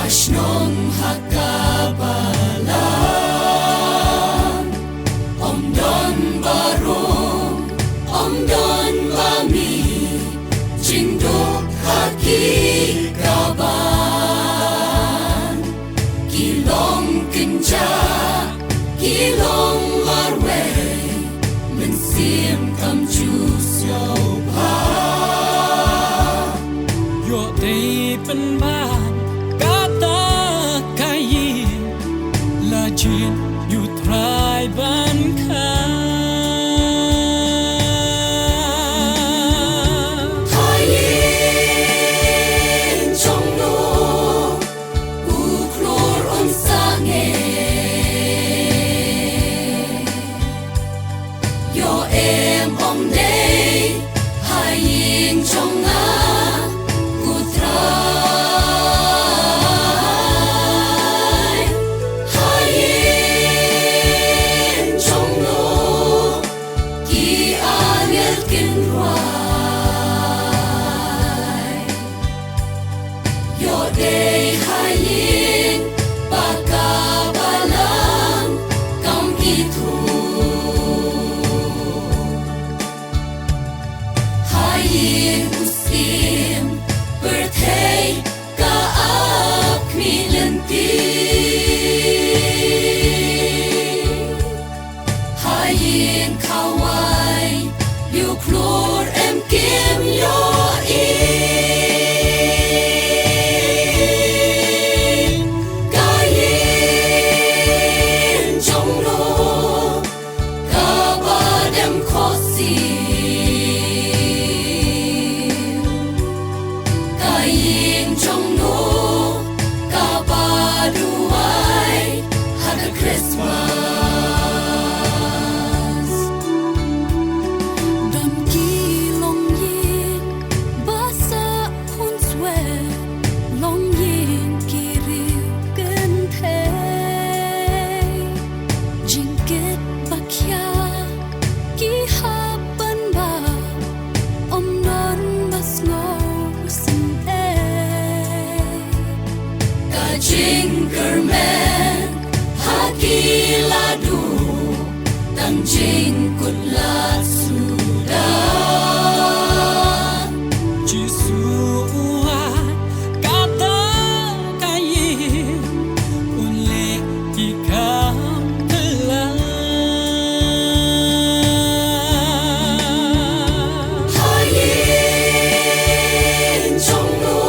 Ashnong hakabalan Om Don Barong Om Don Mami Jindok hakikaban Kilong Kinja Kilong Marway Mensim Kam Jus Yo Pa Yo Day Pen Ban Kata Kayin Lajin Yu Trai Ban Ka Kayin Trong No U Klor On Sange Yo Em Om Day Hayin Trong Nga Day hayin pagkabalang kam itu hayin usim bertay kaap milenti hayin kawai liu klor em kim yo Kayin Trong No Kabaduay Happy Christmas Don Kilong Yin Basa Hun Swe Long Yin Kiriu Gen Te Jingkit Bakya Ki Haban Ba Om Non Bas Ngo Kajing Kermen Haki Ladu Tangjing Kutlat Sudan Jisua Kata Kayin Ulik Ikam Telah Hayin Trong No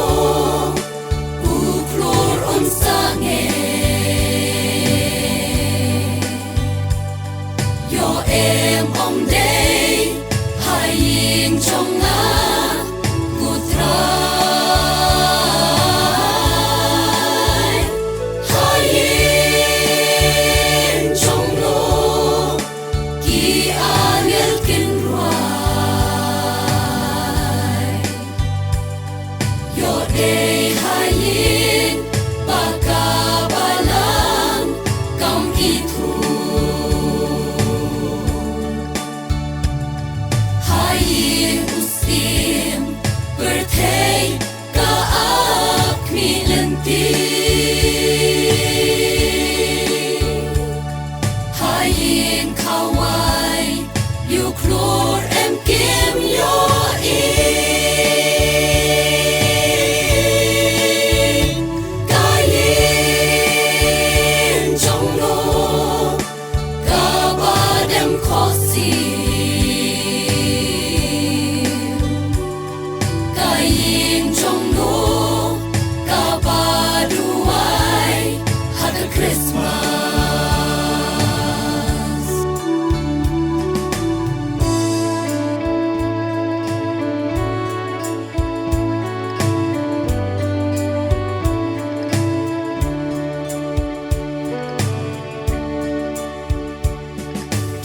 U Klor On Sange Yo Em Om Day Hayin Trong Nga Gutray Hayin Trong No Ki Angel Kinruay Yo Day hayin pagkabalang kam itu hayin usim bertay kaap milenti hayin kawai liu klor em kim yo Kayin Trong No Kabadem Kosim Kayin Trong No Kabaduay Happy Christmas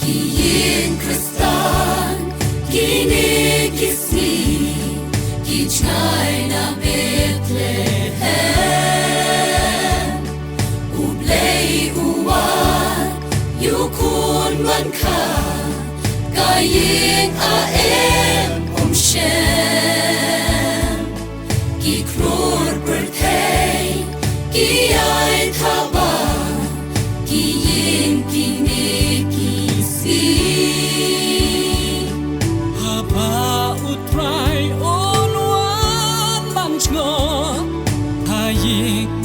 Kiyin Kristan Kini Kisni Kichnay na Bethlehem Ublay Uwan Yukun Man Ka Kayin Aem Om Shem Ki Klor Bertay Ki yi